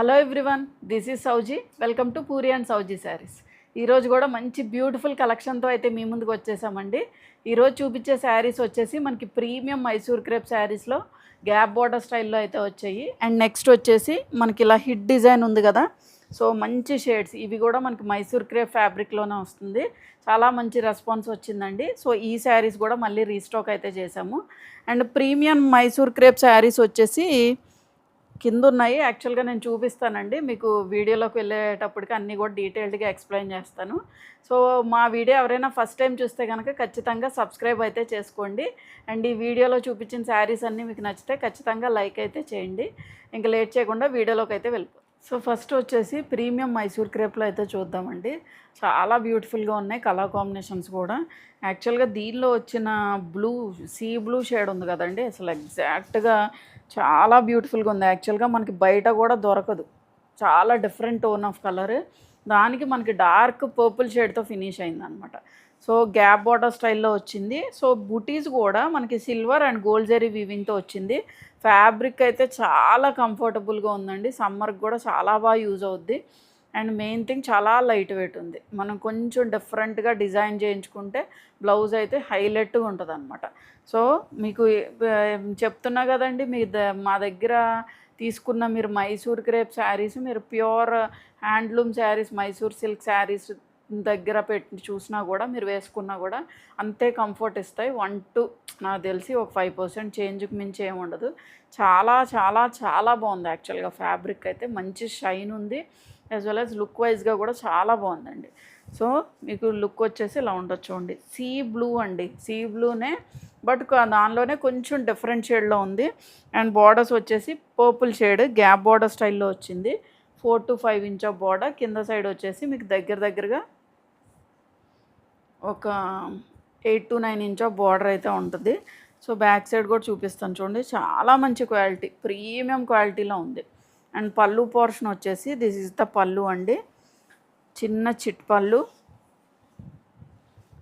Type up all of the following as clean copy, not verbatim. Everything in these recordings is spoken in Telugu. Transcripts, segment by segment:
Hello everyone, this is Souji. Welcome to Puri and Souji saris. ఈరోజు కూడా మంచి బ్యూటిఫుల్ కలెక్షన్తో అయితే మీ ముందుకు వచ్చేసామండి. ఈరోజు చూపించే శారీస్ వచ్చేసి మనకి ప్రీమియం మైసూర్ క్రేప్ శారీస్లో గ్యాప్ బార్డర్ స్టైల్లో అయితే వచ్చాయి. అండ్ నెక్స్ట్ వచ్చేసి మనకి ఇలా హిట్ డిజైన్ ఉంది కదా, సో మంచి షేడ్స్ ఇవి కూడా మనకి మైసూర్ క్రేప్ ఫ్యాబ్రిక్లోనే వస్తుంది. చాలా మంచి రెస్పాన్స్ వచ్చిందండి. సో ఈ శారీస్ కూడా మళ్ళీ రీస్టాక్ అయితే చేసాము. And premium Mysore crepe saris వచ్చేసి కింద ఉన్నాయి. యాక్చువల్గా నేను చూపిస్తానండి మీకు, వీడియోలోకి వెళ్ళేటప్పటికి అన్నీ కూడా డీటెయిల్డ్గా ఎక్స్ప్లెయిన్ చేస్తాను. సో మా వీడియో ఎవరైనా ఫస్ట్ టైం చూస్తే కనుక ఖచ్చితంగా సబ్స్క్రైబ్ అయితే చేసుకోండి. అండ్ ఈ వీడియోలో చూపించిన శారీస్ అన్నీ మీకు నచ్చితే ఖచ్చితంగా లైక్ అయితే చేయండి. ఇంకా లేట్ చేయకుండా వీడియోలోకి అయితే వెళ్ళిపోతాం. సో ఫస్ట్ వచ్చేసి ప్రీమియం మైసూర్ క్రేప్లో అయితే చూద్దామండి. చాలా బ్యూటిఫుల్గా ఉన్నాయి కలర్ కాంబినేషన్స్ కూడా. యాక్చువల్గా దీనిలో వచ్చిన బ్లూ, సీ బ్లూ షేడ్ ఉంది కదండి, అసలు ఎగ్జాక్ట్గా చాలా బ్యూటిఫుల్గా ఉంది. యాక్చువల్గా మనకి బయట కూడా దొరకదు, చాలా డిఫరెంట్ టోన్ ఆఫ్ కలర్. దానికి మనకి డార్క్ పర్పుల్ షేడ్తో ఫినిష్ అయింది అనమాట. సో గ్యాప్ బార్డర్ స్టైల్లో వచ్చింది. సో బుటీస్ కూడా మనకి సిల్వర్ అండ్ గోల్డ్ జరీ వీవింగ్తో వచ్చింది. ఫ్యాబ్రిక్ అయితే చాలా కంఫర్టబుల్గా ఉందండి, సమ్మర్కి కూడా చాలా బాగా యూజ్ అవుద్ది. అండ్ మెయిన్ థింగ్ చాలా లైట్ వెయిట్ ఉంది. మనం కొంచెం డిఫరెంట్గా డిజైన్ చేయించుకుంటే బ్లౌజ్ అయితే హైలైట్గా ఉంటుంది అనమాట. సో మీకు చెప్తున్నా కదండి, మా దగ్గర తీసుకున్న మీరు మైసూర్ క్రేప్ శారీస్, మీరు pure handloom saris, Mysore silk saris దగ్గర పెట్టి చూసినా కూడా, మీరు వేసుకున్నా కూడా అంతే కంఫర్ట్ ఇస్తాయి. 1-2 నాకు తెలిసి ఒక 5% చేంజ్కి మించి ఏమి ఉండదు. చాలా చాలా చాలా బాగుంది. యాక్చువల్గా ఫ్యాబ్రిక్ అయితే మంచి షైన్ ఉంది, యాజ్ వెల్ యాజ్ లుక్ వైజ్గా కూడా చాలా బాగుందండి. సో మీకు లుక్ వచ్చేసి ఇలా ఉండొచ్చు. చూడండి, సీ బ్లూ అండి, సీ బ్లూనే బట్ దానిలోనే కొంచెం డిఫరెంట్ షేడ్లో ఉంది. అండ్ బార్డర్స్ వచ్చేసి పర్పుల్ షేడ్ గ్యాప్ బార్డర్ స్టైల్లో వచ్చింది. 4 to 5 ఇంచ్ ఆఫ్ బార్డర్. కింద సైడ్ వచ్చేసి మీకు దగ్గరగా ఒక 8 to 9 ఇంచ్ ఆఫ్ బార్డర్ అయితే ఉంటుంది. సో బ్యాక్ సైడ్ కూడా చూపిస్తాను చూడండి, చాలా మంచి క్వాలిటీ, ప్రీమియం క్వాలిటీలో ఉంది. అండ్ పళ్ళు పోర్షన్ వచ్చేసి దిస్ ఇస్ ద పళ్ళు అండి, చిన్న చిట్ పళ్ళు,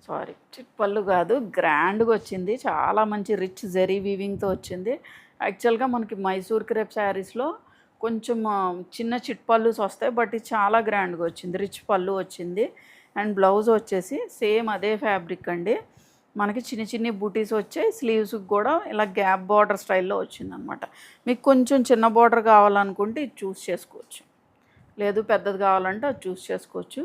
సారీ చిట్ పళ్ళు కాదు, గ్రాండ్గా వచ్చింది. చాలా మంచి రిచ్ జరీ వీవింగ్తో వచ్చింది. యాక్చువల్గా మనకి మైసూర్ క్రేప్ శారీస్లో కొంచెం చిన్న చిట్ పళ్ళుస్ వస్తాయి, బట్ ఇది చాలా గ్రాండ్గా వచ్చింది, రిచ్ పళ్ళు వచ్చింది. అండ్ బ్లౌజ్ వచ్చేసి సేమ్ అదే ఫ్యాబ్రిక్ అండి, మనకి చిన్న బూటీస్ వచ్చాయి. స్లీవ్స్కి కూడా ఇలా గ్యాప్ బార్డర్ స్టైల్లో వచ్చిందనమాట. మీకు కొంచెం చిన్న బార్డర్ కావాలనుకుంటే ఇది చూస్ చేసుకోవచ్చు, లేదు పెద్దది కావాలంటే అది చూస్ చేసుకోవచ్చు.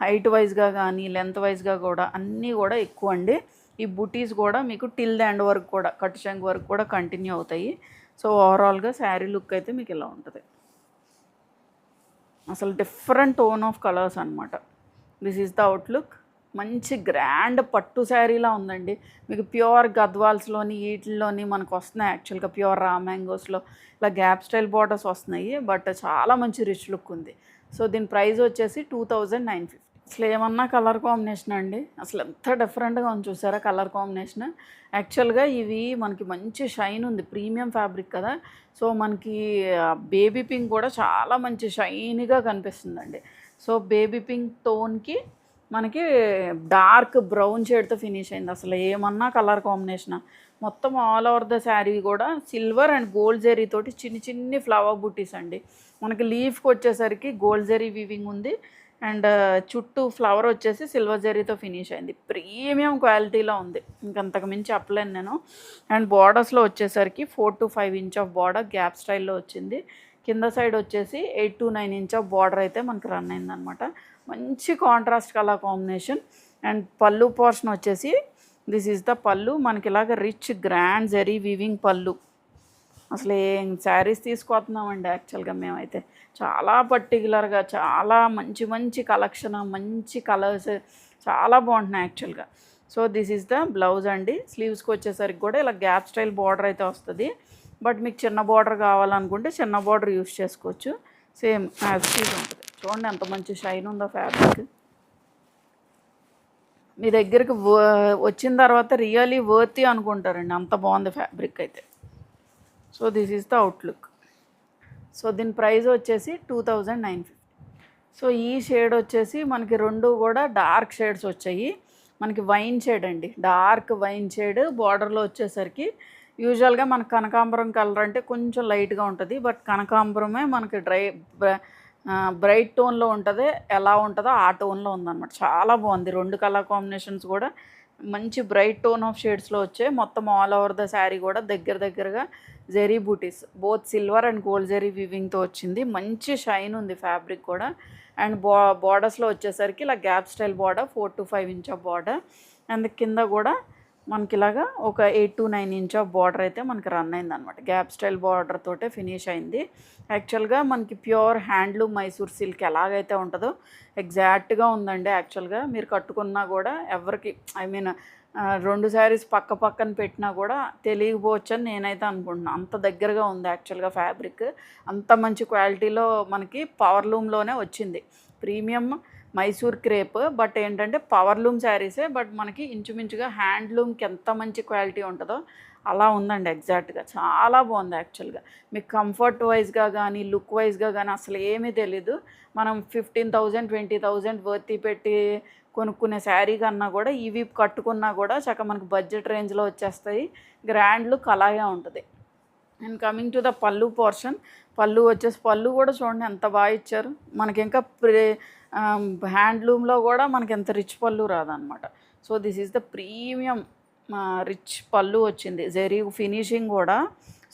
హైట్ వైజ్గా కానీ లెంత్ వైజ్గా కూడా అన్నీ కూడా ఎక్కువ అండి. ఈ బూటీస్ కూడా మీకు టిల్ ద ఎండ్ వరకు కూడా, కట్ షంక్ వరకు కూడా కంటిన్యూ అవుతాయి. సో ఓవరాల్గా శారీ లుక్ అయితే మీకు ఇలా ఉంటుంది. అసలు డిఫరెంట్ టోన్ ఆఫ్ కలర్స్ అనమాట. This is the outlook. మంచి గ్రాండ్ పట్టు శారీలా ఉందండి. మీకు ప్యూర్ గద్వాల్స్లోని వీటిల్లోని మనకు వస్తున్నాయి. యాక్చువల్గా ప్యూర్ రా మ్యాంగోస్లో ఇలా గ్యాప్ స్టైల్ బార్డర్స్ వస్తున్నాయి, బట్ చాలా మంచి రిచ్ లుక్ ఉంది. సో దీని ప్రైస్ వచ్చేసి 2950. అసలు ఏమన్నా కలర్ కాంబినేషన్ అండి, అసలు ఎంత డిఫరెంట్గా ఉంది చూసారా కలర్ కాంబినేషన్. యాక్చువల్గా ఇవి మనకి మంచి షైన్ ఉంది, ప్రీమియం ఫ్యాబ్రిక్ కదా. సో మనకి బేబీ పింక్ కూడా చాలా మంచి షైనీగా కనిపిస్తుందండి. సో బేబీ పింక్ టోన్కి మనకి డార్క్ బ్రౌన్ షేడ్తో ఫినిష్ అయింది. అసలు ఏమన్నా కలర్ కాంబినేషన్. మొత్తం ఆల్ ఓవర్ ద శారీ కూడా సిల్వర్ అండ్ గోల్డ్ జరీ తోటి చిన్ని ఫ్లవర్ బూటీస్ అండి. మనకి లీఫ్కి వచ్చేసరికి గోల్డ్ జరీ వీవింగ్ ఉంది, అండ్ చుట్టూ ఫ్లవర్ వచ్చేసి సిల్వర్ జరీతో ఫినిష్ అయింది. ప్రీమియం క్వాలిటీలో ఉంది, ఇంకంతకు మించి చెప్పలేను నేను. అండ్ బార్డర్స్లో వచ్చేసరికి 4 to 5 inch of border gap స్టైల్లో వచ్చింది. కింద సైడ్ వచ్చేసి 8 to 9 ఇంచ్ ఆఫ్ బార్డర్ అయితే మనకి రన్ అయిందనమాట. మంచి కాంట్రాస్ట్ కలర్ కాంబినేషన్. అండ్ పళ్ళు పోర్షన్ వచ్చేసి దిస్ ఈజ్ ద పళ్ళు, మనకి ఇలాగ రిచ్ గ్రాండ్ జరీ వీవింగ్ పళ్ళు. అసలు ఏం శారీస్ తీసుకొస్తున్నామండి యాక్చువల్గా మేమైతే, చాలా పర్టికులర్గా చాలా మంచి కలెక్షన్, మంచి కలర్స్ చాలా బాగుంటున్నాయి యాక్చువల్గా. So this is the blouse అండి. స్లీవ్స్కి వచ్చేసరికి కూడా ఇలా గ్యాప్ స్టైల్ బార్డర్ అయితే వస్తుంది, బట్ మీకు చిన్న బార్డర్ కావాలనుకుంటే చిన్న బార్డర్ యూస్ చేసుకోవచ్చు. సేమ్ యాజ్ ఇట్ ఉంటుంది. చూడండి ఎంత మంచి షైన్ ఉందో ఫ్యాబ్రిక్. మీ దగ్గరికి వచ్చిన తర్వాత రియలీ వర్తీ అనుకుంటారండి, అంత బాగుంది ఫ్యాబ్రిక్ అయితే. So this is the outlook. So దీని ప్రైస్ వచ్చేసి 2950. సో ఈ షేడ్ వచ్చేసి మనకి రెండు కూడా డార్క్ షేడ్స్ వచ్చాయి. మనకి వైన్ షేడ్ అండి, డార్క్ వైన్ షేడ్. బార్డర్లో వచ్చేసరికి యూజువల్గా మనకు కనకాంబరం కలర్ అంటే కొంచెం లైట్గా ఉంటుంది, బట్ కనకాంబరమే మనకి బ్రైట్ టోన్లో ఉంటుంది. ఎలా ఉంటుందో ఆ టోన్లో ఉందన్నమాట. చాలా బాగుంది. 2 కలర్ కాంబినేషన్స్ కూడా మంచి బ్రైట్ టోన్ ఆఫ్ షేడ్స్లో వచ్చాయి. మొత్తం ఆల్ ఓవర్ ద శారీ కూడా దగ్గరగా zari butis, both silver and gold zari వీవింగ్తో వచ్చింది. మంచి షైన్ ఉంది ఫ్యాబ్రిక్ కూడా. అండ్ బార్డర్స్లో వచ్చేసరికి ఇలా gap style border, 4 to 5 inch of border. And కింద కూడా మనకి ఇలాగా ఒక 8 to 9 ఇంచ్ ఆఫ్ బార్డర్ అయితే మనకి రన్ అయింది అనమాట. గ్యాప్ స్టైల్ బార్డర్ తోటే ఫినిష్ అయింది. యాక్చువల్గా మనకి ప్యూర్ హ్యాండ్లూమ్ మైసూర్ సిల్క్ ఎలాగైతే ఉంటుందో ఎగ్జాక్ట్గా ఉందండి. యాక్చువల్గా మీరు కట్టుకున్నా కూడా ఎవరికి, ఐ మీన్ 2 శారీస్ పక్క పక్కన పెట్టినా కూడా తెలియకపోవచ్చు అని నేనైతే అనుకుంటున్నాను. అంత దగ్గరగా ఉంది యాక్చువల్గా ఫ్యాబ్రిక్. అంత మంచి క్వాలిటీలో మనకి పవర్లూమ్లోనే వచ్చింది. ప్రీమియం మైసూర్ క్రేప్, బట్ ఏంటంటే పవర్లూమ్ శారీసే, బట్ మనకి ఇంచుమించుగా హ్యాండ్లూమ్కి ఎంత మంచి క్వాలిటీ ఉంటుందో అలా ఉందండి ఎగ్జాక్ట్గా. చాలా బాగుంది యాక్చువల్గా. మీకు కంఫర్ట్ వైజ్గా కానీ లుక్ వైజ్గా కానీ అసలు ఏమీ తెలీదు. మనం 15,000 20,000 వర్తి పెట్టి కొనుక్కునే శారీ కన్నా కూడా ఇవి కట్టుకున్నా కూడా చక్కగా మనకు బడ్జెట్ రేంజ్లో వచ్చేస్తాయి. గ్రాండ్ లుక్ అలాగే ఉంటుంది. అండ్ కమింగ్ టు ద పళ్ళు పోర్షన్, పళ్ళు వచ్చేసి పళ్ళు కూడా చూడండి ఎంత బాగా ఇచ్చారు. మనకి ఇంకా హ్యాండ్లూమ్లో కూడా మనకి ఎంత రిచ్ పళ్ళు రాదనమాట. So this is the premium rich పళ్ళు వచ్చింది. జెరీ ఫినిషింగ్ కూడా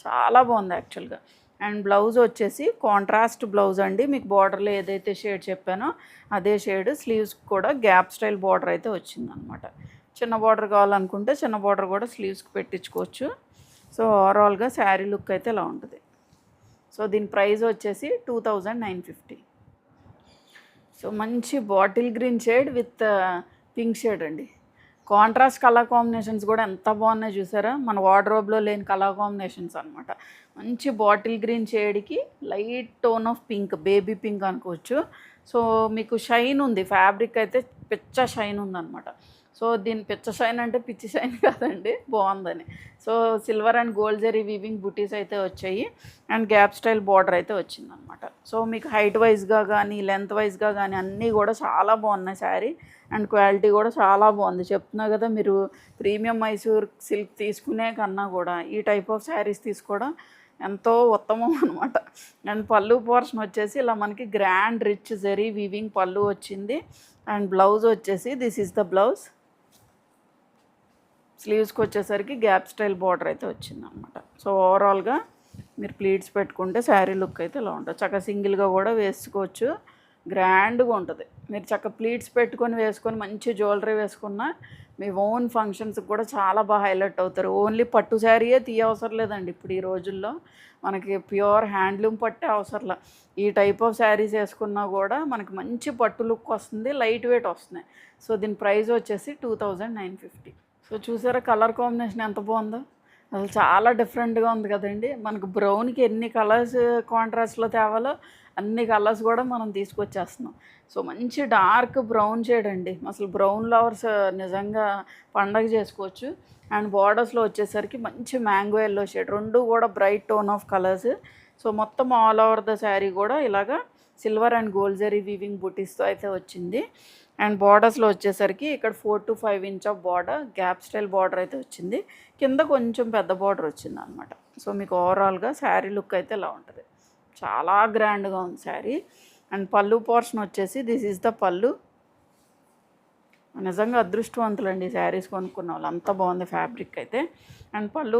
చాలా బాగుంది యాక్చువల్గా. అండ్ బ్లౌజ్ వచ్చేసి కాంట్రాస్ట్ బ్లౌజ్ అండి. మీకు బార్డర్లో ఏదైతే షేడ్ చెప్పానో అదే షేడ్. స్లీవ్స్ కూడా గ్యాప్ స్టైల్ బార్డర్ అయితే వచ్చిందనమాట. చిన్న బార్డర్ కావాలనుకుంటే చిన్న బార్డర్ కూడా స్లీవ్స్కి పెట్టించుకోవచ్చు. సో ఓవరాల్గా శారీ లుక్ అయితే ఇలా ఉంటుంది. సో దీని ప్రైస్ వచ్చేసి 2,950. సో మంచి bottle green shade with pink shade అండి. కాంట్రాస్ట్ కలర్ కాంబినేషన్స్ కూడా ఎంత బాగున్నాయి చూసారా. మన వార్డ్రోబ్లో లేని కలర్ కాంబినేషన్స్ అనమాట. మంచి బాటిల్ గ్రీన్ షేడ్కి light tone of pink, baby pink అనుకోవచ్చు. సో మీకు షైన్ ఉంది, ఫ్యాబ్రిక్ అయితే పిచ్చ షైన్ ఉందన్నమాట. సో దీని పిచ్చ షైన్ అంటే పిచ్చి షైన్ కాదండి, బాగుందని. So silver and gold zari weaving బుటీస్ అయితే వచ్చాయి. అండ్ గ్యాప్ స్టైల్ బార్డర్ అయితే వచ్చిందనమాట. సో మీకు హైట్ వైజ్గా కానీ లెంత్ వైజ్గా కానీ అన్నీ కూడా చాలా బాగున్నాయి శారీ. అండ్ క్వాలిటీ కూడా చాలా బాగుంది. చెప్తున్నా కదా, మీరు ప్రీమియం మైసూర్ సిల్క్ తీసుకునే కన్నా కూడా ఈ టైప్ ఆఫ్ శారీస్ తీసుకోవడం ఎంతో ఉత్తమం అనమాట. అండ్ పళ్ళు పోర్షన్ వచ్చేసి ఇలా మనకి గ్రాండ్ రిచ్ జరీ వీవింగ్ పళ్ళు వచ్చింది. అండ్ బ్లౌజ్ వచ్చేసి దిస్ ఈజ్ ద బ్లౌజ్. స్లీవ్స్కి వచ్చేసరికి గ్యాప్ స్టైల్ బార్డర్ అయితే వచ్చిందనమాట. సో ఓవరాల్గా మీరు ప్లీట్స్ పెట్టుకుంటే శారీ లుక్ అయితే ఇలా ఉంటుంది. చక్కగా సింగిల్గా కూడా వేసుకోవచ్చు, గ్రాండ్గా ఉంటుంది. మీరు చక్కగా ప్లీట్స్ పెట్టుకొని వేసుకొని మంచి జ్యువెలరీ వేసుకున్న మీ ఓన్ ఫంక్షన్స్కి కూడా చాలా బాగా హైలైట్ అవుతారు. ఓన్లీ పట్టు శారీయే తీయవసరం లేదండి. ఇప్పుడు ఈ రోజుల్లో మనకి ప్యూర్ హ్యాండ్లూమ్ పట్టే అవసరంలా. ఈ టైప్ ఆఫ్ శారీస్ వేసుకున్నా కూడా మనకి మంచి పట్టు లుక్ వస్తుంది, లైట్ వెయిట్ వస్తున్నాయి. సో దీని ప్రైస్ వచ్చేసి 2,950. సో చూసారా కలర్ కాంబినేషన్ ఎంత బాగుందో. అసలు చాలా డిఫరెంట్గా ఉంది కదండి. మనకు బ్రౌన్కి ఎన్ని కలర్స్ కాంట్రాస్ట్లో తేవాలో అన్ని కలర్స్ కూడా మనం తీసుకొచ్చేస్తున్నాం. సో మంచి డార్క్ బ్రౌన్ షేడ్ అండి. అసలు బ్రౌన్ లవర్స్ నిజంగా పండగ చేసుకోవచ్చు. అండ్ బార్డర్స్లో వచ్చేసరికి మంచి మ్యాంగో ఎల్లో షేడ్, రెండు కూడా bright tone of colours. So మొత్తం ఆల్ ఓవర్ ద శారీ కూడా ఇలాగా silver and gold zari weaving బుటీస్తో అయితే వచ్చింది. అండ్ బార్డర్స్లో వచ్చేసరికి ఇక్కడ 4 to 5 inch of border, gap style border అయితే వచ్చింది. కింద కొంచెం పెద్ద బార్డర్ వచ్చింది అనమాట. సో మీకు ఓవరాల్గా శారీ లుక్ అయితే ఇలా ఉంటుంది. చాలా గ్రాండ్గా ఉంది శారీ. అండ్ పళ్ళు పోర్షన్ వచ్చేసి దిస్ ఈజ్ ద పళ్ళు. నిజంగా అదృష్టవంతులండి శారీస్ కొనుక్కున్న వాళ్ళు, అంత బాగుంది ఫ్యాబ్రిక్ అయితే. అండ్ పళ్ళు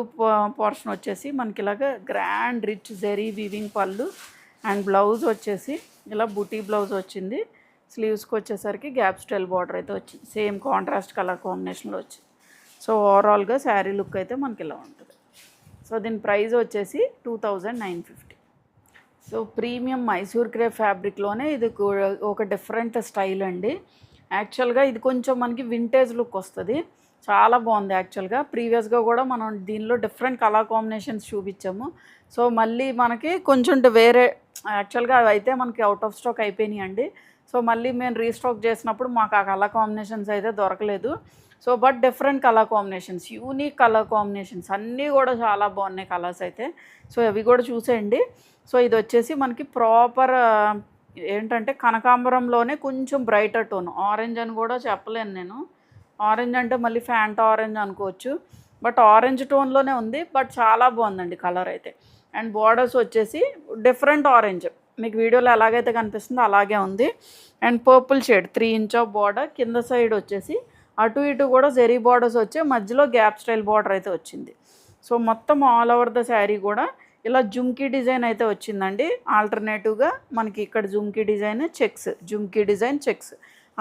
పోర్షన్ వచ్చేసి మనకి ఇలాగ grand rich zari weaving pallu. And blouse వచ్చేసి ఇలా బుటీ బ్లౌజ్ వచ్చింది. స్లీవ్స్కి వచ్చేసరికి గ్యాప్ స్టైల్ బార్డర్ అయితే వచ్చింది, సేమ్ కాంట్రాస్ట్ కలర్ కాంబినేషన్లో వచ్చింది. సో ఓవరాల్గా శారీ లుక్ అయితే మనకి ఇలా ఉంటుంది. సో దీని ప్రైస్ వచ్చేసి 2,950. సో ప్రీమియం మైసూర్ క్రేప్ ఫ్యాబ్రిక్లోనే ఇది ఒక డిఫరెంట్ స్టైల్ అండి. యాక్చువల్గా ఇది కొంచెం మనకి వింటేజ్ లుక్ వస్తుంది, చాలా బాగుంది. యాక్చువల్గా ప్రీవియస్గా కూడా మనం దీనిలో డిఫరెంట్ కలర్ కాంబినేషన్స్ చూపించాము. సో మళ్ళీ మనకి కొంచెం వేరే, యాక్చువల్గా అవి అయితే మనకి అవుట్ ఆఫ్ స్టాక్ అయిపోయినాయి అండి. సో మళ్ళీ మేము రీస్టాక్ చేసినప్పుడు మాకు ఆ కలర్ కాంబినేషన్స్ అయితే దొరకలేదు. So but different colour combinations, unique colour combinations అన్నీ కూడా చాలా బాగున్నాయి కలర్స్ అయితే. సో అవి కూడా చూసేయండి. సో ఇది వచ్చేసి మనకి ప్రాపర్ ఏంటంటే కనకాంబరంలోనే కొంచెం బ్రైటర్ టోన్, ఆరెంజ్ అని కూడా చెప్పలేను నేను. ఆరెంజ్ అంటే మళ్ళీ ఫ్యాంటా ఆరెంజ్ అనుకోవచ్చు, బట్ ఆరెంజ్ టోన్లోనే ఉంది, బట్ చాలా బాగుందండి కలర్ అయితే. అండ్ బార్డర్స్ వచ్చేసి డిఫరెంట్ ఆరెంజ్, మీకు వీడియోలో ఎలాగైతే కనిపిస్తుందో అలాగే ఉంది. And purple shade 3 inch of border, కింద సైడ్ వచ్చేసి అటు ఇటు కూడా జెరీ బార్డర్స్ వచ్చి మధ్యలో గ్యాప్ స్టైల్ బార్డర్ అయితే వచ్చింది. సో మొత్తం ఆల్ ఓవర్ ద శారీ కూడా ఇలా జుమ్కీ డిజైన్ అయితే వచ్చిందండి. ఆల్టర్నేటివ్గా మనకి ఇక్కడ jhumki design checks, jhumki design checks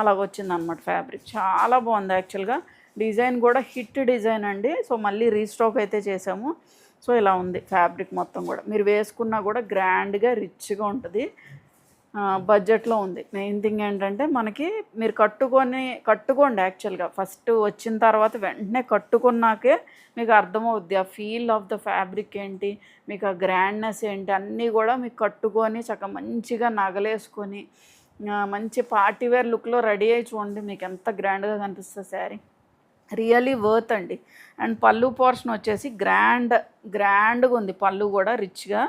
అలాగ వచ్చిందనమాట. ఫ్యాబ్రిక్ చాలా బాగుంది యాక్చువల్గా, డిజైన్ కూడా హిట్ డిజైన్ అండి. సో మళ్ళీ రీస్టాక్ అయితే చేసాము. సో ఇలా ఉంది ఫ్యాబ్రిక్ మొత్తం కూడా, మీరు వేసుకున్నా కూడా గ్రాండ్గా రిచ్గా ఉంటుంది. బడ్జెట్లో ఉంది. మెయిన్ థింగ్ ఏంటంటే మనకి మీరు కట్టుకోండి యాక్చువల్గా, ఫస్ట్ వచ్చిన తర్వాత వెంటనే కట్టుకున్నాకే మీకు అర్థమవుద్ది ఆ ఫీల్ ఆఫ్ ద ఫ్యాబ్రిక్ ఏంటి, మీకు ఆ గ్రాండ్నెస్ ఏంటి అన్నీ కూడా మీకు కట్టుకొని చక్కగా మంచిగా నగలేసుకొని మంచి పార్టీవేర్ లుక్లో రెడీ అయ్యి చూడండి, మీకు ఎంత గ్రాండ్గా కనిపిస్తుంది శారీ. రియలీ వర్త్ అండి. అండ్ పళ్ళు పోర్షన్ వచ్చేసి గ్రాండ్గా ఉంది, పళ్ళు కూడా రిచ్గా.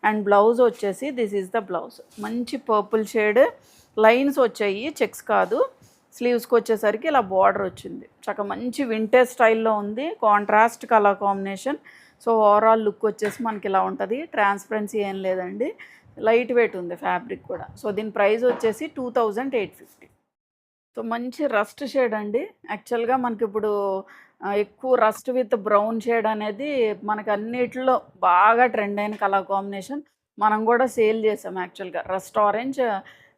అండ్ బ్లౌజ్ వచ్చేసి దిస్ ఈజ్ ద బ్లౌజ్, మంచి పర్పుల్ షేడ్ లైన్స్ వచ్చాయి, చెక్స్ కాదు. స్లీవ్స్కి వచ్చేసరికి ఇలా బార్డర్ వచ్చింది, చక్కగా మంచి వింటేజ్ స్టైల్లో ఉంది, contrast colour combination. So overall look వచ్చేసి మనకి ఇలా ఉంటుంది. ట్రాన్స్పరెన్సీ ఏం లేదండి, లైట్ వెయిట్ ఉంది ఫ్యాబ్రిక్ కూడా. సో దీని ప్రైస్ వచ్చేసి 2850. సో మంచి రస్ట్ షేడ్ అండి. యాక్చువల్గా మనకి ఇప్పుడు ఎక్కువ రస్ట్ విత్ బ్రౌన్ షేడ్ అనేది మనకు అన్నిటిలో బాగా ట్రెండ్ అయిన కలర్ కాంబినేషన్. మనం కూడా సేల్ చేసాం యాక్చువల్గా, rust orange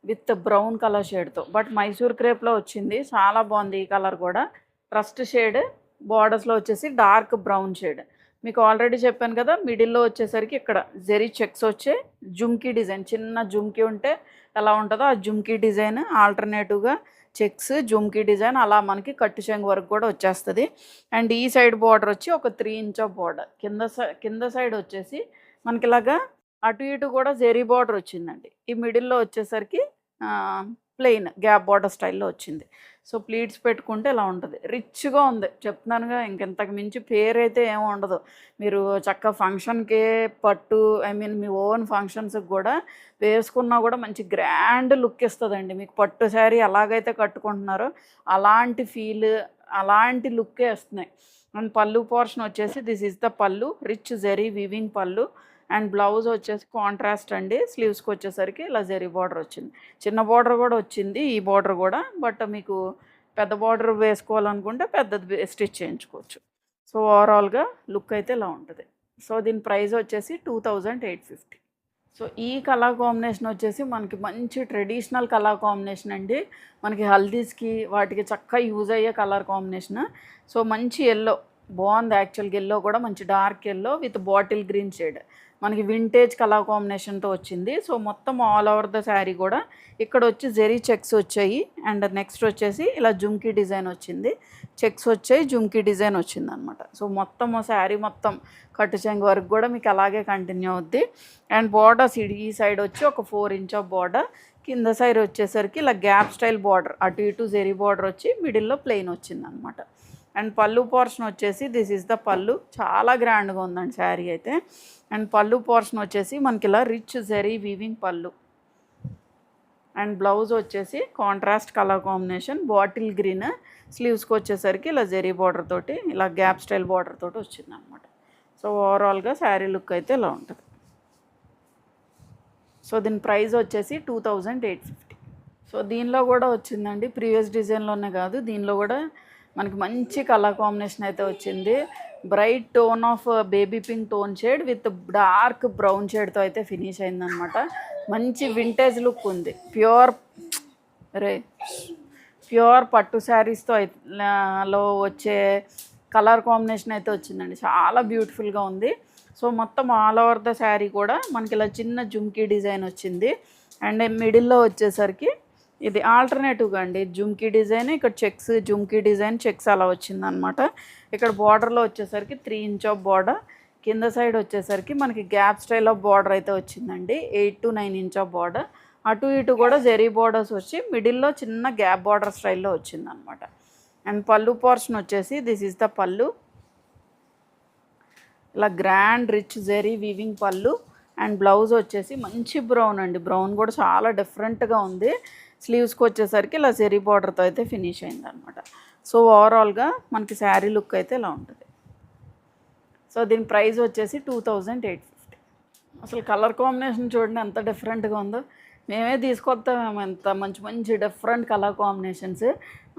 with brown colour షేడ్తో. బట్ మైసూర్ క్రేప్లో వచ్చింది, చాలా బాగుంది ఈ కలర్ కూడా. రస్ట్ షేడ్ బార్డర్స్లో వచ్చేసి డార్క్ బ్రౌన్ షేడ్. మీకు ఆల్రెడీ చెప్పాను కదా, మిడిల్లో వచ్చేసరికి ఇక్కడ జెరీ చెక్స్ వచ్చే జుమ్కీ డిజైన్, చిన్న జుమ్కీ ఉంటే ఎలా ఉంటుందో ఆ జుమ్కీ డిజైన్, ఆల్టర్నేటివ్గా చెక్స్ జుమ్కీ డిజైన్ అలా మనకి కట్టు చెంగు వరకు కూడా వచ్చేస్తుంది. అండ్ ఈ సైడ్ బార్డర్ వచ్చి ఒక 3 ఇంచ్ ఆఫ్ బార్డర్, కింద సైడ్ వచ్చేసి మనకి ఇలాగా అటు ఇటు కూడా జెరీ బార్డర్ వచ్చిందండి. ఈ మిడిల్లో వచ్చేసరికి ప్లెయిన్ గ్యాప్ బార్డర్ స్టైల్లో వచ్చింది. సో ప్లీట్స్ పెట్టుకుంటే ఇలా ఉంటుంది, రిచ్గా ఉంది చెప్తున్నానుగా. ఇంకెంతకు మించి పేరైతే ఏమి ఉండదు. మీరు చక్కగా ఫంక్షన్కే పట్టు, మీ ఓన్ ఫంక్షన్స్కి కూడా వేసుకున్నా కూడా మంచి గ్రాండ్ లుక్ ఇస్తుందండి మీకు. పట్టు శారీ ఎలాగైతే కట్టుకుంటున్నారో అలాంటి ఫీల్, అలాంటి లుక్కే వస్తున్నాయి. అండ్ పళ్ళు పోర్షన్ వచ్చేసి దిస్ ఈజ్ ద పళ్ళు, rich zari weaving pallu. And blouse వచ్చేసి కాంట్రాస్ట్ అండి. స్లీవ్స్కి వచ్చేసరికి ఇలా జెరీ బార్డర్ వచ్చింది, చిన్న బార్డర్ కూడా వచ్చింది ఈ బార్డర్ కూడా. బట్ మీకు పెద్ద బార్డర్ వేసుకోవాలనుకుంటే పెద్దది స్టిచ్ చేయించుకోవచ్చు. సో ఓవరాల్గా లుక్ అయితే ఇలా ఉంటుంది. సో దీని ప్రైస్ వచ్చేసి 2850. సో ఈ కలర్ కాంబినేషన్ వచ్చేసి మనకి మంచి ట్రెడిషనల్ కలర్ కాంబినేషన్ అండి. మనకి హల్దీస్కి వాటికి చక్కగా యూజ్ అయ్యే కలర్ కాంబినేషన్. సో మంచి ఎల్లో బాగుంది యాక్చువల్గా, ఎల్లో కూడా మంచి dark yellow with bottle green shade, మనకి వింటేజ్ కలర్ కాంబినేషన్తో వచ్చింది. సో మొత్తం ఆల్ ఓవర్ ద శారీ కూడా ఇక్కడ వచ్చి జెరీ చెక్స్ వచ్చాయి. అండ్ నెక్స్ట్ వచ్చేసి ఇలా జుమ్కీ డిజైన్ వచ్చింది, చెక్స్ వచ్చాయి, జుమ్కీ డిజైన్ వచ్చింది అనమాట. సో మొత్తం శారీ మొత్తం కట్టు చెంగు వరకు కూడా మీకు అలాగే కంటిన్యూ అవుద్ది. అండ్ బార్డర్స్ ఈ సైడ్ వచ్చి ఒక 4 ఇంచ్ ఆఫ్ బార్డర్, కింద సైడ్ వచ్చేసరికి ఇలా గ్యాప్ స్టైల్ బార్డర్, అటు ఇటు జెరీ బార్డర్ వచ్చి మిడిల్లో ప్లెయిన్ వచ్చింది అనమాట. అండ్ పళ్ళు పోర్షన్ వచ్చేసి దిస్ ఈజ్ ద పళ్ళు, చాలా గ్రాండ్గా ఉందండి శారీ అయితే. అండ్ పళ్ళు పోర్షన్ వచ్చేసి మనకి ఇలా rich zari weaving pallu. And blouse వచ్చేసి contrast colour combination bottle green, స్లీవ్స్కి వచ్చేసరికి ఇలా జెరీ బార్డర్ తోటి ఇలా గ్యాప్ స్టైల్ బార్డర్ తోటి వచ్చింది అనమాట. సో ఓవరాల్గా శారీ లుక్ అయితే ఇలా ఉంటుంది. సో దీని ప్రైస్ వచ్చేసి 2850. సో దీనిలో కూడా వచ్చిందండి, ప్రీవియస్ డిజైన్లోనే కాదు దీనిలో కూడా మనకి మంచి కలర్ కాంబినేషన్ అయితే వచ్చింది. Bright tone of baby pink tone shade with dark brown షేడ్తో అయితే ఫినిష్ అయిందనమాట. మంచి వింటేజ్ లుక్ ఉంది, ప్యూర్ పట్టు శారీస్తో లో వచ్చే కలర్ కాంబినేషన్ అయితే వచ్చిందండి, చాలా బ్యూటిఫుల్గా ఉంది. సో మొత్తం ఆల్ ఓవర్ ద శారీ కూడా మనకి ఇలా చిన్న జుమ్కీ డిజైన్ వచ్చింది. అండ్ మిడిల్లో వచ్చేసరికి ఇది ఆల్టర్నేటివ్గా అండి జుమ్కీ డిజైన్, ఇక్కడ చెక్స్ జుమ్కీ డిజైన్ చెక్స్ అలా వచ్చిందనమాట. ఇక్కడ బార్డర్లో వచ్చేసరికి 3 ఇంచ్ ఆఫ్ బార్డర్, కింద సైడ్ వచ్చేసరికి మనకి గ్యాప్ స్టైల్ ఆఫ్ బార్డర్ అయితే వచ్చిందండి, 8 to 9 ఇంచ్ ఆఫ్ బార్డర్. అటు ఇటు కూడా జెరీ బార్డర్స్ వచ్చి మిడిల్లో చిన్న గ్యాప్ బార్డర్ స్టైల్లో వచ్చిందనమాట. అండ్ పళ్ళు పోర్షన్ వచ్చేసి దిస్ ఈజ్ ద పళ్ళు, ఇలా grand rich zari weaving pallu. And blouse వచ్చేసి మంచి బ్రౌన్ అండి, బ్రౌన్ కూడా చాలా డిఫరెంట్గా ఉంది. స్లీవ్స్కి వచ్చేసరికి ఇలా జెరీ బార్డర్తో అయితే ఫినిష్ అయిందనమాట. సో ఓవరాల్గా మనకి శారీ లుక్ అయితే ఇలా ఉంటుంది. సో దీని ప్రైస్ వచ్చేసి 2850. అసలు కలర్ కాంబినేషన్ చూడండి ఎంత డిఫరెంట్గా ఉందో. మేమే తీసుకొస్తాం ఎంత మంచి మంచి డిఫరెంట్ కలర్ కాంబినేషన్స్.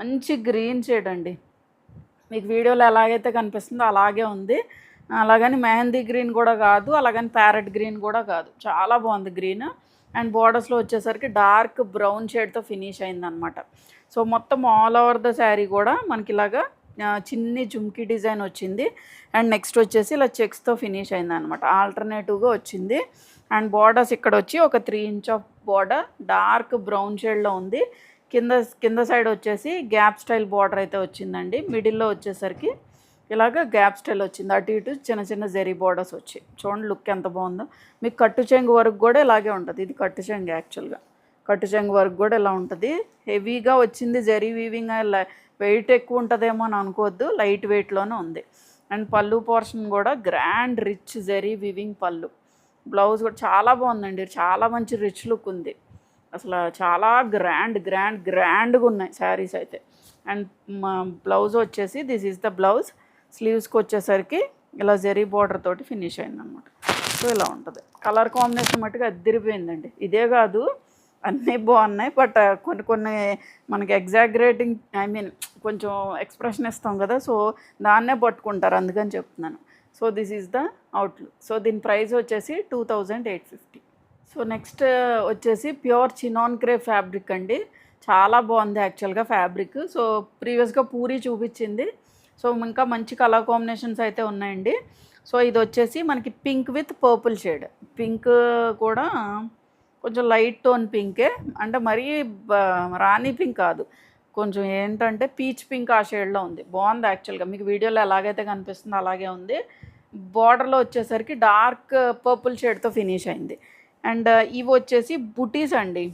మంచి గ్రీన్ షేడ్ అండి, మీకు వీడియోలో ఎలాగైతే కనిపిస్తుందో అలాగే ఉంది. అలాగని మెహందీ గ్రీన్ కూడా కాదు, అలాగని ప్యారెట్ గ్రీన్ కూడా కాదు, చాలా బాగుంది గ్రీన్. అండ్ బార్డర్స్లో వచ్చేసరికి డార్క్ బ్రౌన్ షేడ్తో ఫినిష్ అయిందనమాట. సో మొత్తం ఆల్ ఓవర్ ద శారీ కూడా మనకి ఇలాగా చిన్ని జుమ్కీ డిజైన్ వచ్చింది. అండ్ నెక్స్ట్ వచ్చేసి ఇలా చెక్స్తో ఫినిష్ అయిందనమాట, ఆల్టర్నేటివ్గా వచ్చింది. అండ్ బార్డర్స్ ఇక్కడ వచ్చి ఒక 3 inch of border dark brown షేడ్లో ఉంది. కింద సైడ్ వచ్చేసి గ్యాప్ స్టైల్ బార్డర్ అయితే వచ్చిందండి. మిడిల్లో వచ్చేసరికి ఇలాగ గ్యాప్ స్టైల్ వచ్చింది, అటు ఇటు చిన్న చిన్న జరీ బార్డర్స్ వచ్చి. చూడండి లుక్ ఎంత బాగుందో. మీకు కట్టు చెంగు వరకు కూడా ఇలాగే ఉంటుంది. ఇది కట్టు చెంగు, యాక్చువల్గా కట్టు చెంగు వరకు కూడా ఇలా ఉంటుంది. హెవీగా వచ్చింది జరీ వీవింగ్, వెయిట్ ఎక్కువ ఉంటుందేమో అని అనుకోవద్దు, లైట్ వెయిట్లోనే ఉంది. అండ్ పళ్ళు పోర్షన్ కూడా గ్రాండ్ రిచ్ జరీ వీవింగ్ పళ్ళు. బ్లౌజ్ కూడా చాలా బాగుందండి, చాలా మంచి రిచ్ లుక్ ఉంది. అసలు చాలా గ్రాండ్గా ఉన్నాయి శారీస్ అయితే. అండ్ మా బ్లౌజ్ వచ్చేసి దిస్ ఈజ్ ద బ్లౌజ్. స్లీవ్స్కి వచ్చేసరికి ఇలా జరీ బార్డర్ తోటి ఫినిష్ అయిందనమాట. సో ఇలా ఉంటుంది. కలర్ కాంబినేషన్ మట్టుగా అద్దరిపోయిందండి. ఇదే కాదు అన్నీ బాగున్నాయి, బట్ కొన్ని మనకి ఎగ్జాగరేటింగ్, ఐ మీన్ కొంచెం ఎక్స్ప్రెషన్ ఇస్తాం కదా, సో దాన్నే పట్టుకుంటారు, అందుకని చెప్తున్నాను. So this is the outlook. So దీని ప్రైస్ వచ్చేసి 2850. సో నెక్స్ట్ వచ్చేసి ప్యూర్ చినాన్ క్రేప్ ఫ్యాబ్రిక్ అండి. చాలా బాగుంది యాక్చువల్గా ఫ్యాబ్రిక్. సో ప్రీవియస్గా పూరి చూపించింది. సో ఇంకా మంచి కలర్ కాంబినేషన్స్ అయితే ఉన్నాయండి. సో ఇది వచ్చేసి మనకి pink with purple shade. Pink కూడా కొంచెం లైట్ టోన్ పింకే, అంటే మరీ రాణి పింక్ కాదు, కొంచెం ఏంటంటే పీచ్ పింక్ ఆ షేడ్లో ఉంది. బాగుంది యాక్చువల్గా, మీకు వీడియోలో ఎలాగైతే కనిపిస్తుందో అలాగే ఉంది. బార్డర్లో వచ్చేసరికి డార్క్ పర్పుల్ షేడ్తో ఫినిష్ అయింది. అండ్ ఇవి వచ్చేసి బుటీస్ అండి,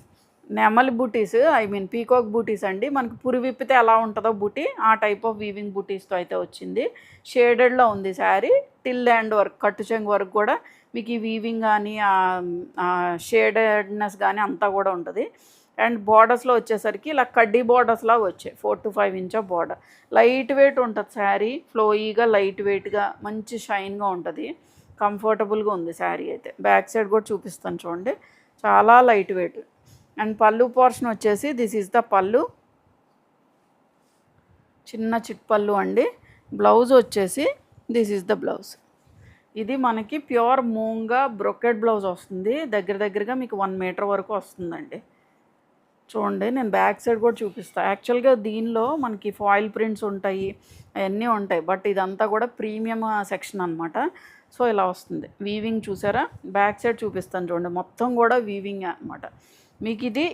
నెమలి బుటీస్, ఐ మీన్ పీకాక్ బుటీస్ అండి. మనకు పురి విప్పితే ఎలా ఉంటుందో బుటీ, ఆ టైప్ ఆఫ్ వీవింగ్ బుటీస్తో అయితే వచ్చింది. షేడెడ్లో ఉంది శారీ. టిల్ అండ్ వర్క్, కట్టు చెంగు వరకు కూడా మీకు ఈ వీవింగ్ కానీ షేడెడ్నెస్ కానీ అంతా కూడా ఉంటుంది. అండ్ బార్డర్స్లో వచ్చేసరికి ఇలా కడ్డీ బార్డర్స్ లాగా వచ్చాయి, 4 to 5 inch of border. Light weight ఉంటుంది శారీ, ఫ్లోయీగా లైట్ వెయిట్గా మంచి షైన్గా ఉంటుంది. కంఫర్టబుల్గా ఉంది శారీ అయితే. బ్యాక్ సైడ్ కూడా చూపిస్తాను చూడండి, చాలా లైట్ వెయిట్. అండ్ పళ్ళు పోర్షన్ వచ్చేసి దిస్ ఈజ్ ద పళ్ళు, చిన్న చిట్ పళ్ళు అండి. బ్లౌజ్ వచ్చేసి దిస్ ఈజ్ ద బ్లౌజ్. ఇది మనకి ప్యూర్ మూంగా బ్రొకెట్ బ్లౌజ్ వస్తుంది. దగ్గరగా మీకు 1 మీటర్ వరకు వస్తుందండి. చూడండి నేను బ్యాక్ సైడ్ కూడా చూపిస్తాను. యాక్చువల్గా దీనిలో మనకి ఫాయిల్ ప్రింట్స్ ఉంటాయి, అవన్నీ ఉంటాయి, బట్ ఇదంతా కూడా ప్రీమియం సెక్షన్ అనమాట. సో ఇలా వస్తుంది. వీవింగ్ చూసారా, బ్యాక్ సైడ్ చూపిస్తాను చూడండి, మొత్తం కూడా వీవింగ్ అనమాట. మీకు ఇది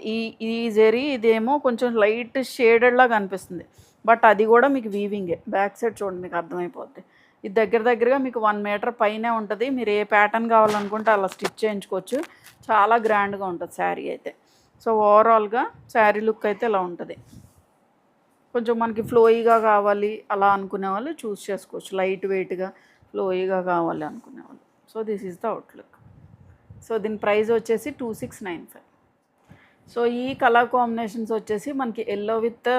ఈ జరీ ఇదేమో కొంచెం లైట్ షేడెడ్లా కనిపిస్తుంది, బట్ అది కూడా మీకు వీవింగే. బ్యాక్ సైడ్ చూడండి, మీకు అర్థమైపోద్ది. ఇది దగ్గరగా మీకు 1 మీటర్ పైనే ఉంటుంది. మీరు ఏ ప్యాటర్న్ కావాలనుకుంటే అలా స్టిచ్ చేయించుకోవచ్చు. చాలా గ్రాండ్గా ఉంటుంది శారీ అయితే. సో ఓవరాల్గా శారీ లుక్ అయితే ఇలా ఉంటుంది. కొంచెం మనకి ఫ్లోయీగా కావాలి అలా అనుకునే వాళ్ళు చూస్ చేసుకోవచ్చు, లైట్ వెయిట్గా ఫ్లోయీగా కావాలి అనుకునే వాళ్ళు. So this is the outlook. So దీని ప్రైస్ వచ్చేసి 2695. సో ఈ కలర్ కాంబినేషన్స్ వచ్చేసి మనకి ఎల్లో విత్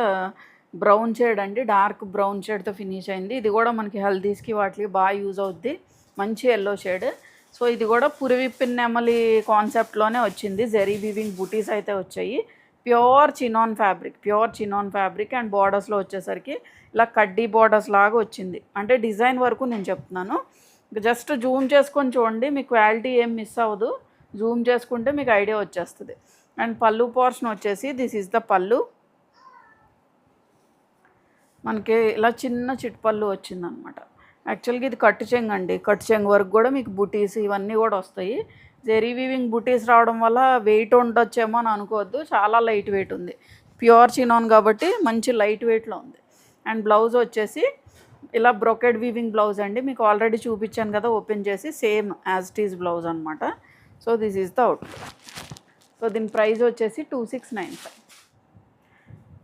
బ్రౌన్ షేడ్ అండి, డార్క్ బ్రౌన్ షేడ్తో ఫినిష్ అయింది. ఇది కూడా మనకి హల్దీస్కి వాటికి బాగా యూజ్ అవుద్ది, మంచి ఎల్లో షేడ్. సో ఇది కూడా పురివిప్పిన నెమలి కాన్సెప్ట్లోనే వచ్చింది. జరీ వీవింగ్ బుటీస్ అయితే వచ్చాయి. ప్యూర్ చినాన్ ఫ్యాబ్రిక్ అండ్ బార్డర్స్లో వచ్చేసరికి ఇలా కడ్డీ బార్డర్స్ లాగా వచ్చింది. అంటే డిజైన్ వరకు నేను చెప్తున్నాను, జస్ట్ జూమ్ చేసుకొని చూడండి, మీకు క్వాలిటీ ఏం మిస్ అవ్వదు. జూమ్ చేసుకుంటే మీకు ఐడియా వచ్చేస్తుంది. అండ్ పళ్ళు పోర్షన్ వచ్చేసి దిస్ ఈజ్ ద పళ్ళు. మనకి ఇలా చిన్న చిట్పళ్ళు వచ్చిందనమాట. యాక్చువల్గా ఇది కట్టు చెంగు అండి, కట్టు చెంగు వరకు కూడా మీకు బుటీస్ ఇవన్నీ కూడా వస్తాయి. జెరీ వీవింగ్ బుటీస్ రావడం వల్ల వెయిట్ ఉండొచ్చేమో అని అనుకోవద్దు, చాలా లైట్ వెయిట్ ఉంది. ప్యూర్ చినాన్ కాబట్టి మంచి లైట్ వెయిట్లో ఉంది. అండ్ బ్లౌజ్ వచ్చేసి ఇలా బ్రొకెడ్ వీవింగ్ బ్లౌజ్ అండి, మీకు ఆల్రెడీ చూపించాను కదా ఓపెన్ చేసి, same as it is blouse అనమాట. So this is the out. So దీని ప్రైస్ వచ్చేసి 2695.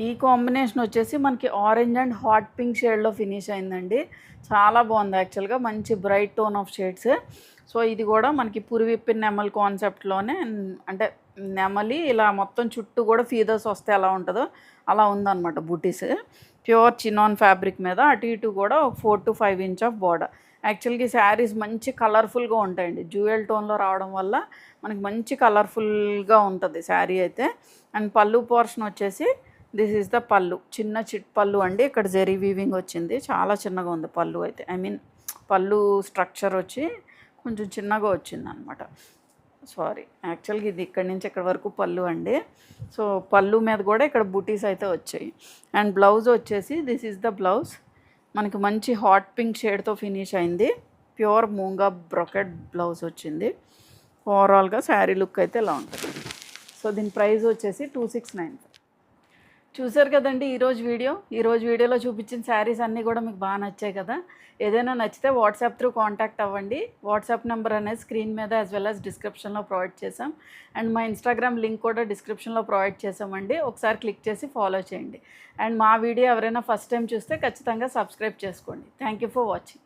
ఈ కాంబినేషన్ వచ్చేసి మనకి ఆరెంజ్ అండ్ హాట్ పింక్ షేడ్లో ఫినిష్ అయిందండి. చాలా బాగుంది యాక్చువల్గా, మంచి bright tone of shades. So ఇది కూడా మనకి పురివిప్పిన నెమలి కాన్సెప్ట్లోనే, అంటే నెమలి ఇలా మొత్తం చుట్టూ కూడా ఫీదర్స్ వస్తే ఎలా ఉంటుందో అలా ఉందన్నమాట బుటీస్. ప్యూర్ చినాన్ ఫ్యాబ్రిక్ మీద అటు ఇటు కూడా 4 to 5 ఇంచ్ ఆఫ్ బోర్డర్. యాక్చువల్గా ఈ శారీస్ మంచి కలర్ఫుల్గా ఉంటాయండి, జ్యూయల్ టోన్లో రావడం వల్ల మనకి మంచి కలర్ఫుల్గా ఉంటుంది శారీ అయితే. అండ్ పళ్ళు పోర్షన్ వచ్చేసి దిస్ ఈజ్ ద పళ్ళు, చిన్న చిట్ పళ్ళు అండి. ఇక్కడ జెరీ వీవింగ్ వచ్చింది, చాలా చిన్నగా ఉంది పళ్ళు అయితే. ఐ మీన్ పళ్ళు స్ట్రక్చర్ వచ్చి కొంచెం చిన్నగా వచ్చింది అనమాట. సారీ, యాక్చువల్గా ఇది ఇక్కడ నుంచి ఇక్కడ వరకు పళ్ళు అండి. సో పళ్ళు మీద కూడా ఇక్కడ బూటీస్ అయితే వచ్చాయి. అండ్ బ్లౌజ్ వచ్చేసి దిస్ ఈజ్ ద బ్లౌజ్, మనకి మంచి హాట్ పింక్ షేడ్తో ఫినిష్ అయింది. ప్యూర్ మూంగా బ్రొకెట్ బ్లౌజ్ వచ్చింది. ఓవరాల్గా శారీ లుక్ అయితే ఇలా ఉంటుంది. సో దీని ప్రైస్ వచ్చేసి 2695. చూసారు కదండి ఈరోజు వీడియోలో చూపించిన శారీస్ అన్నీ కూడా మీకు బాగా నచ్చాయి కదా. ఏదైనా నచ్చితే వాట్సాప్ త్రూ కాంటాక్ట్ అవ్వండి. వాట్సాప్ నెంబర్ అనేది స్క్రీన్ మీద యాజ్ వెల్ యాజ్ డిస్క్రిప్షన్లో ప్రొవైడ్ చేసాం. అండ్ మా ఇన్స్టాగ్రామ్ లింక్ కూడా డిస్క్రిప్షన్లో ప్రొవైడ్ చేసామండి, ఒకసారి క్లిక్ చేసి ఫాలో చేయండి. అండ్ మా వీడియో ఎవరైనా ఫస్ట్ టైం చూస్తే ఖచ్చితంగా సబ్స్క్రైబ్ చేసుకోండి. Thank you for watching.